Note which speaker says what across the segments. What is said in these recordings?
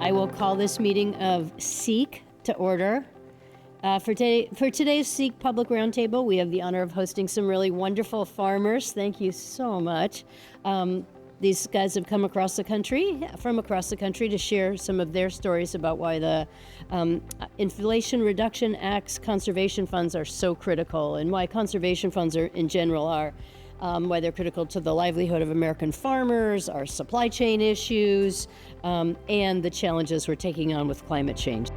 Speaker 1: I will call this meeting of SEEC to order. For today's SEEC Public Roundtable, we have the honor of hosting some really wonderful farmers. Thank you so much. These guys have come from across the country to share some of their stories about why the Inflation Reduction Act's conservation funds are so critical, and why conservation funds in general are, why they're critical to the livelihood of American farmers, our supply chain issues, and the challenges we're taking on with climate change.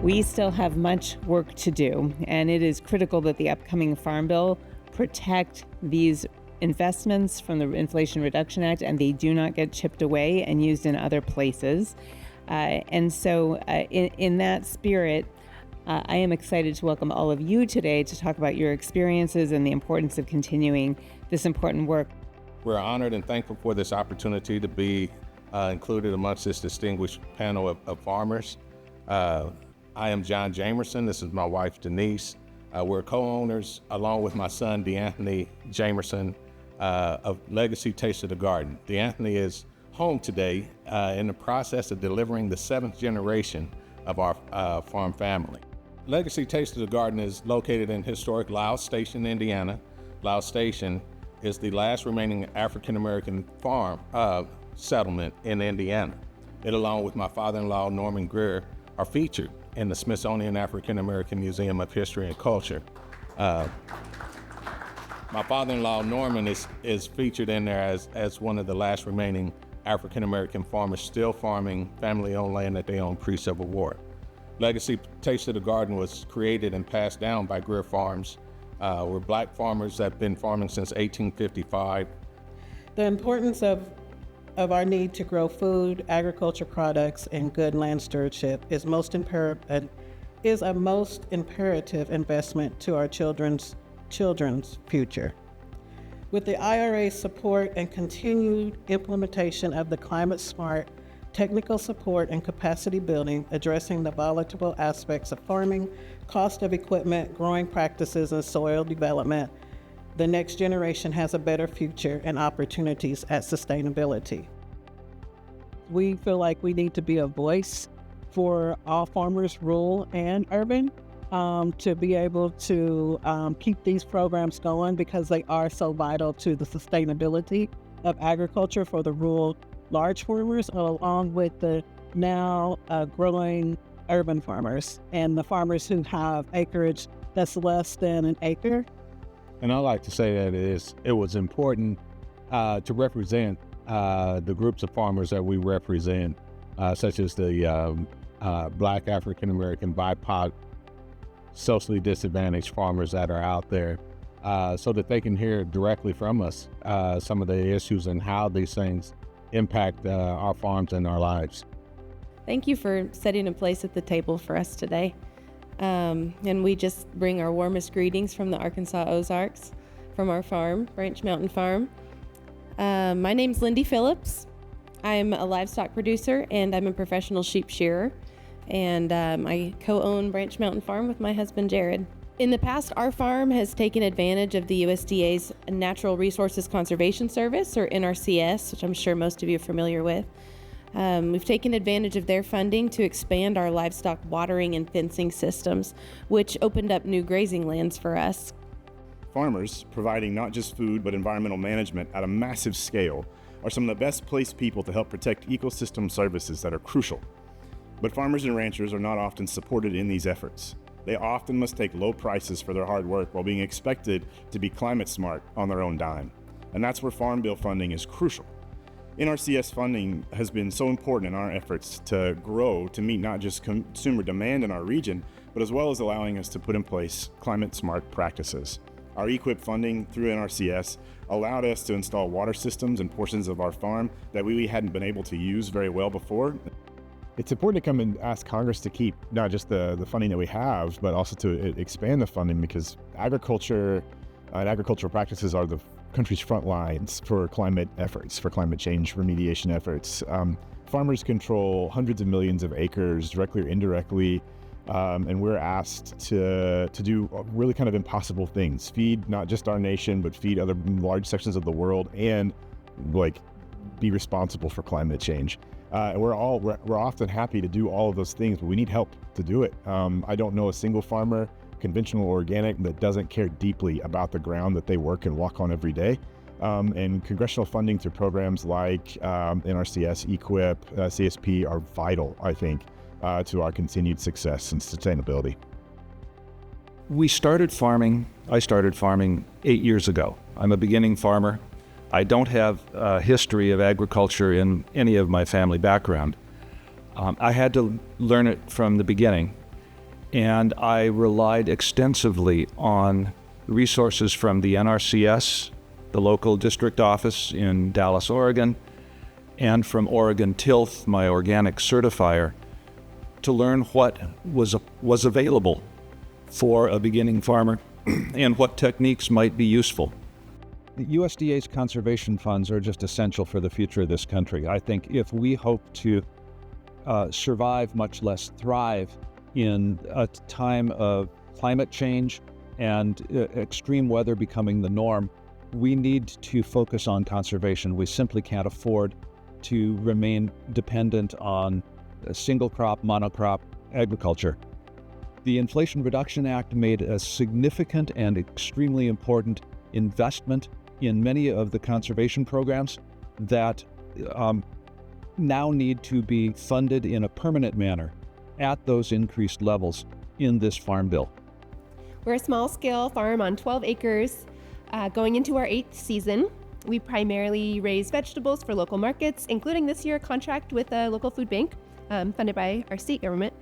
Speaker 2: We still have much work to do, and it is critical that the upcoming Farm Bill protect these investments from the Inflation Reduction Act, and they do not get chipped away and used in other places. And so in that spirit, I am excited to welcome all of you today to talk about your experiences and the importance of continuing this important work.
Speaker 3: We're honored and thankful for this opportunity to be included amongst this distinguished panel of farmers. I am John Jamerson. This is my wife, Denise. We're co-owners, along with my son, DeAnthony Jamerson, of Legacy Taste of the Garden. DeAnthony is home today in the process of delivering the 7th generation of our farm family. Legacy Taste of the Garden is located in historic Laos Station, Indiana. Laos Station is the last remaining African-American farm settlement in Indiana. It, along with my father-in-law, Norman Greer, are featured in the Smithsonian African-American Museum of History and Culture. My father-in-law, Norman, is featured in there as one of the last remaining African-American farmers still farming family-owned land that they own pre-Civil War. Legacy Taste of the Garden was created and passed down by Greer Farms. We're black farmers that have been farming since 1855.
Speaker 4: The importance of our need to grow food, agriculture products, and good land stewardship is a most imperative investment to our children's future. With the IRA's support and continued implementation of the climate-smart technical support and capacity building, addressing the volatile aspects of farming, cost of equipment, growing practices, and soil development, the next generation has a better future and opportunities at sustainability. We feel like we need to be a voice for all farmers, rural and urban, to be able to keep these programs going, because they are so vital to the sustainability of agriculture for the rural large farmers, along with the now growing urban farmers and the farmers who have acreage that's less than an acre.
Speaker 3: And I like to say that it was important to represent the groups of farmers that we represent, such as the Black African-American, BIPOC, socially disadvantaged farmers that are out there, so that they can hear directly from us some of the issues and how these things impact our farms and our lives.
Speaker 5: Thank you for setting a place at the table for us today. And we just bring our warmest greetings from the Arkansas Ozarks, from our farm, Branch Mountain Farm. My name's Lindy Phillips. I'm a livestock producer and I'm a professional sheep shearer. And I co-own Branch Mountain Farm with my husband, Jared. In the past, our farm has taken advantage of the USDA's Natural Resources Conservation Service, or NRCS, which I'm sure most of you are familiar with. We've taken advantage of their funding to expand our livestock watering and fencing systems, which opened up new grazing lands for us.
Speaker 6: Farmers, providing not just food but environmental management at a massive scale, are some of the best placed people to help protect ecosystem services that are crucial. But farmers and ranchers are not often supported in these efforts. They often must take low prices for their hard work while being expected to be climate smart on their own dime. And that's where Farm Bill funding is crucial. NRCS funding has been so important in our efforts to grow to meet not just consumer demand in our region, but as well as allowing us to put in place climate smart practices. Our EQIP funding through NRCS allowed us to install water systems in portions of our farm that we hadn't been able to use very well before.
Speaker 7: It's important to come and ask Congress to keep not just the funding that we have, but also to expand the funding, because agriculture and agricultural practices are the country's front lines for climate efforts, for climate change remediation efforts. Farmers control hundreds of millions of acres, directly or indirectly, and we're asked to do really kind of impossible things. Feed not just our nation, but feed other large sections of the world, and be responsible for climate change. We're often happy to do all of those things, but we need help to do it. I don't know a single farmer, conventional or organic, that doesn't care deeply about the ground that they work and walk on every day. And congressional funding through programs like NRCS, EQIP, CSP are vital, I think, to our continued success and sustainability.
Speaker 8: I started farming 8 years ago. I'm a beginning farmer. I don't have a history of agriculture in any of my family background. I had to learn it from the beginning, and I relied extensively on resources from the NRCS, the local district office in Dallas, Oregon, and from Oregon Tilth, my organic certifier, to learn what was available for a beginning farmer and what techniques might be useful.
Speaker 9: The USDA's conservation funds are just essential for the future of this country. I think if we hope to survive, much less thrive, in a time of climate change and extreme weather becoming the norm, we need to focus on conservation. We simply can't afford to remain dependent on single crop, monocrop agriculture. The Inflation Reduction Act made a significant and extremely important investment in many of the conservation programs that now need to be funded in a permanent manner at those increased levels in this Farm Bill.
Speaker 10: We're a small-scale farm on 12 acres going into our 8th season. We primarily raise vegetables for local markets, including this year a contract with a local food bank funded by our state government.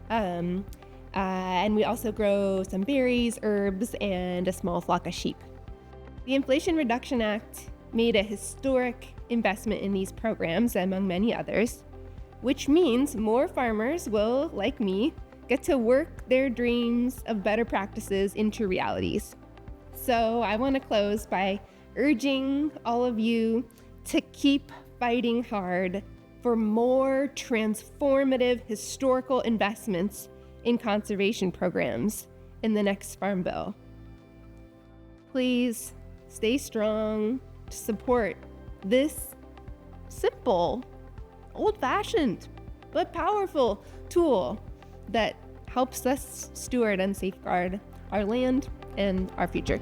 Speaker 10: And we also grow some berries, herbs, and a small flock of sheep. The Inflation Reduction Act made a historic investment in these programs, among many others, which means more farmers will, like me, get to work their dreams of better practices into realities. So I want to close by urging all of you to keep fighting hard for more transformative historical investments in conservation programs in the next Farm Bill. Please stay strong to support this simple, old-fashioned, but powerful tool that helps us steward and safeguard our land and our future.